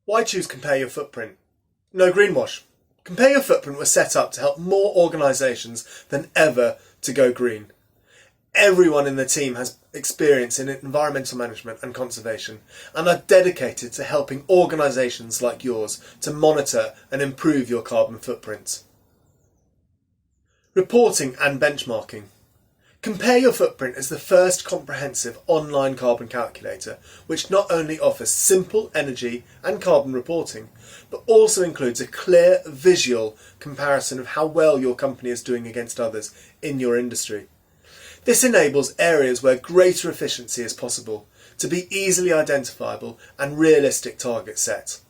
Why choose Compare Your Footprint? No greenwash. Compare Your Footprint was set up to help more organisations than ever to go green. Everyone in the team has experience in environmental management and conservation and are dedicated to helping organisations like yours to monitor and improve your carbon footprint. Reporting and benchmarking. Compare Your Footprint is the first comprehensive online carbon calculator which not only offers simple energy and carbon reporting but also includes a clear visual comparison of how well your company is doing against others in your industry. This enables areas where greater efficiency is possible to be easily identifiable and realistic targets set.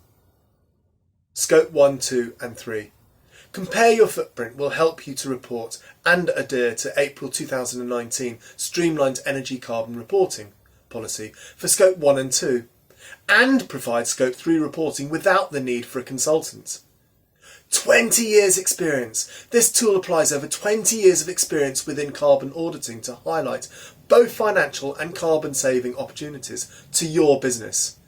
Scope 1, 2 and 3. Compare Your Footprint will help you to report and adhere to April 2019 Streamlined Energy Carbon Reporting policy for Scope 1 and 2 and provide Scope 3 reporting without the need for a consultant. 20 years experience. This tool applies over 20 years of experience within carbon auditing to highlight both financial and carbon saving opportunities to your business.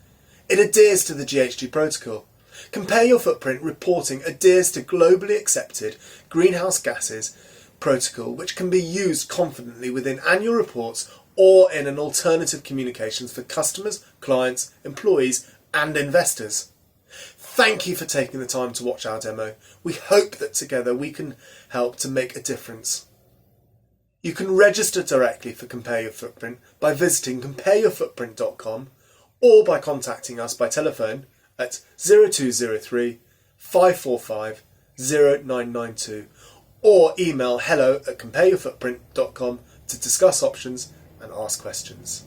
It adheres to the GHG Protocol. Compare Your Footprint reporting adheres to globally accepted greenhouse gases protocol which can be used confidently within annual reports or in an alternative communications for customers, clients, employees and investors. Thank you for taking the time to watch our demo. We hope that together we can help to make a difference. You can register directly for Compare Your Footprint by visiting CompareYourFootprint.com or by contacting us by telephone at 0203 545 0992 or email hello@CompareYourFootprint.com to discuss options and ask questions.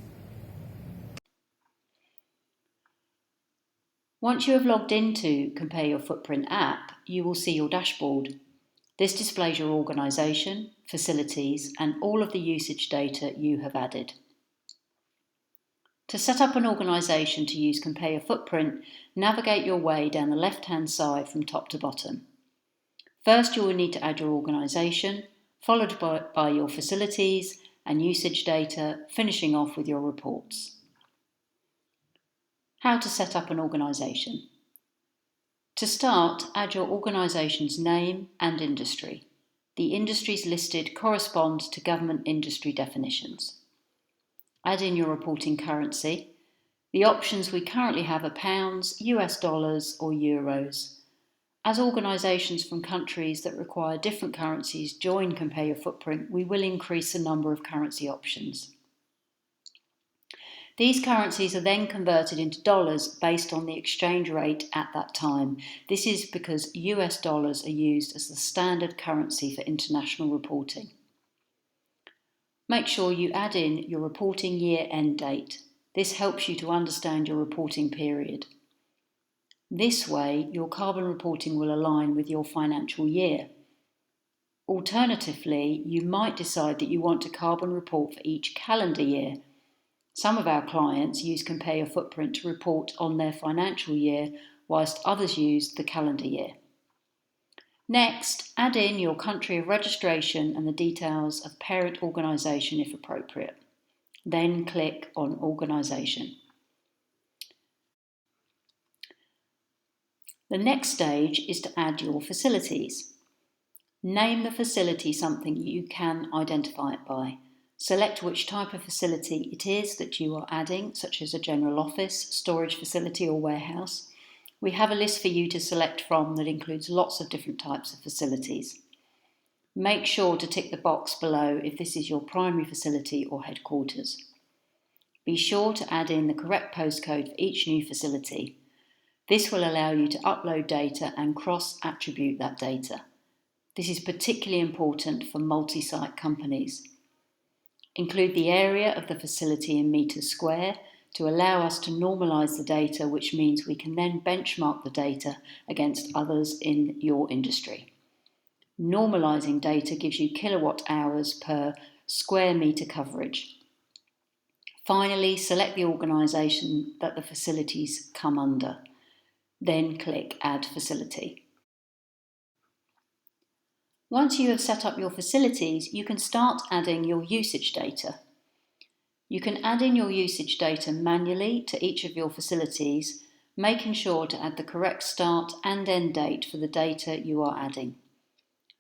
Once you have logged into Compare Your Footprint app, you will see your dashboard. This displays your organisation, facilities and all of the usage data you have added. To set up an organisation to use Compare Your Footprint, navigate your way down the left-hand side from top to bottom. First, you will need to add your organisation, followed by your facilities and usage data, finishing off with your reports. How to set up an organisation. To start, add your organisation's name and industry. The industries listed correspond to government industry definitions. Add in your reporting currency. The options we currently have are pounds, US dollars or euros. As organisations from countries that require different currencies join Compare Your Footprint, we will increase the number of currency options. These currencies are then converted into dollars based on the exchange rate at that time. This is because US dollars are used as the standard currency for international reporting. Make sure you add in your reporting year end date. This helps you to understand your reporting period. This way, your carbon reporting will align with your financial year. Alternatively, you might decide that you want a carbon report for each calendar year. Some of our clients use Compare Your Footprint to report on their financial year, whilst others use the calendar year. Next, add in your country of registration and the details of parent organisation if appropriate. Then click on Organisation. The next stage is to add your facilities. Name the facility something you can identify it by. Select which type of facility it is that you are adding, such as a general office, storage facility or warehouse. We have a list for you to select from that includes lots of different types of facilities. Make sure to tick the box below if this is your primary facility or headquarters. Be sure to add in the correct postcode for each new facility. This will allow you to upload data and cross-attribute that data. This is particularly important for multi-site companies. Include the area of the facility in meters square to allow us to normalise the data, which means we can then benchmark the data against others in your industry. Normalising data gives you kilowatt hours per square metre coverage. Finally, select the organisation that the facilities come under. Then click Add Facility. Once you have set up your facilities, you can start adding your usage data. You can add in your usage data manually to each of your facilities making sure to add the correct start and end date for the data you are adding.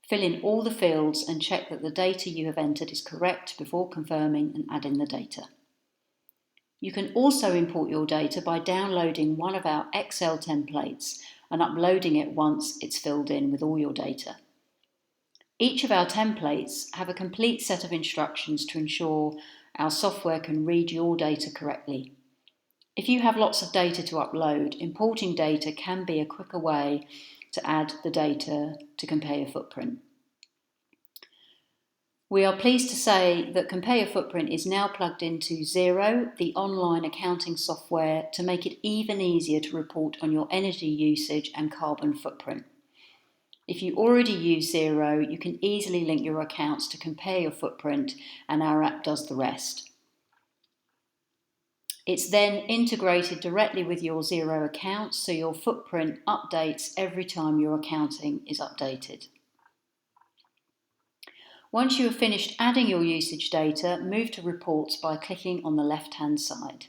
Fill in all the fields and check that the data you have entered is correct before confirming and adding the data. You can also import your data by downloading one of our Excel templates and uploading it once it's filled in with all your data. Each of our templates have a complete set of instructions to ensure our software can read your data correctly. If you have lots of data to upload, importing data can be a quicker way to add the data to Compare Your Footprint. We are pleased to say that Compare Your Footprint is now plugged into Xero, the online accounting software, to make it even easier to report on your energy usage and carbon footprint. If you already use Xero, you can easily link your accounts to Compare Your Footprint, and our app does the rest. It's then integrated directly with your Xero account, so your footprint updates every time your accounting is updated. Once you have finished adding your usage data, move to Reports by clicking on the left-hand side.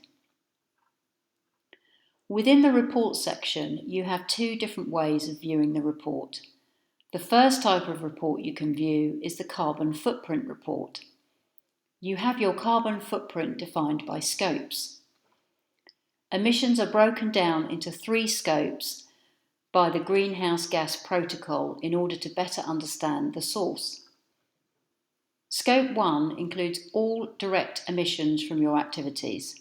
Within the Reports section, you have two different ways of viewing the report. The first type of report you can view is the Carbon Footprint Report. You have your carbon footprint defined by scopes. Emissions are broken down into 3 scopes by the Greenhouse Gas Protocol in order to better understand the source. Scope 1 includes all direct emissions from your activities,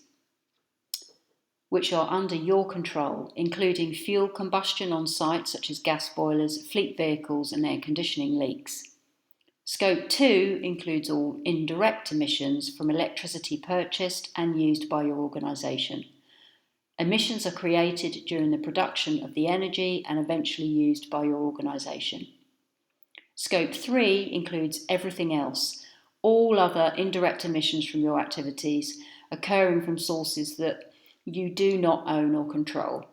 which are under your control, including fuel combustion on site such as gas boilers, fleet vehicles and air conditioning leaks. Scope 2 includes all indirect emissions from electricity purchased and used by your organisation. Emissions are created during the production of the energy and eventually used by your organisation. Scope 3 includes everything else, all other indirect emissions from your activities occurring from sources that you do not own or control.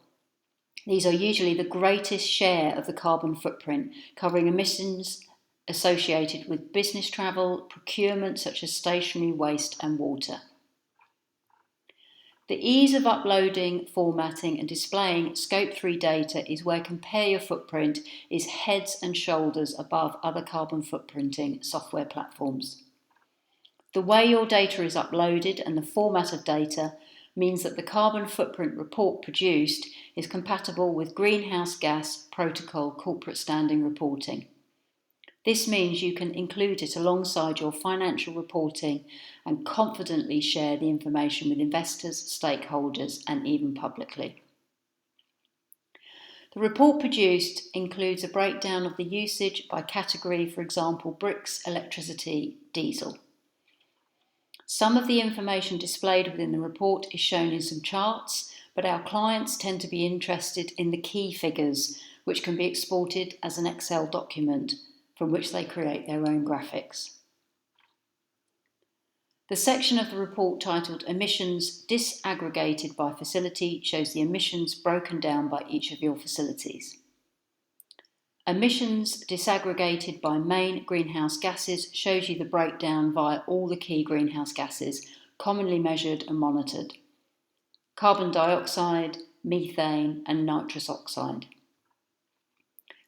These are usually the greatest share of the carbon footprint, covering emissions associated with business travel, procurement such as stationery, waste and water. The ease of uploading, formatting and displaying Scope 3 data is where Compare Your Footprint is heads and shoulders above other carbon footprinting software platforms. The way your data is uploaded and the format of data means that the carbon footprint report produced is compatible with Greenhouse Gas Protocol corporate standing reporting. This means you can include it alongside your financial reporting and confidently share the information with investors, stakeholders, and even publicly. The report produced includes a breakdown of the usage by category, for example, bricks, electricity, diesel. Some of the information displayed within the report is shown in some charts, but our clients tend to be interested in the key figures, which can be exported as an Excel document from which they create their own graphics. The section of the report titled Emissions Disaggregated by Facility shows the emissions broken down by each of your facilities. Emissions disaggregated by main greenhouse gases shows you the breakdown via all the key greenhouse gases commonly measured and monitored: carbon dioxide, methane and nitrous oxide.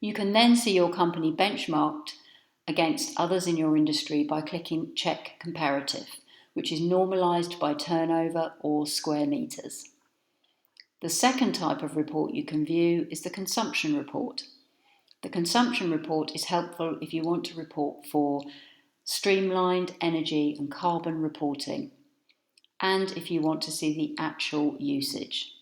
You can then see your company benchmarked against others in your industry by clicking Check Comparative, which is normalised by turnover or square metres. The second type of report you can view is the consumption report. The consumption report is helpful if you want to report for streamlined energy and carbon reporting, and if you want to see the actual usage.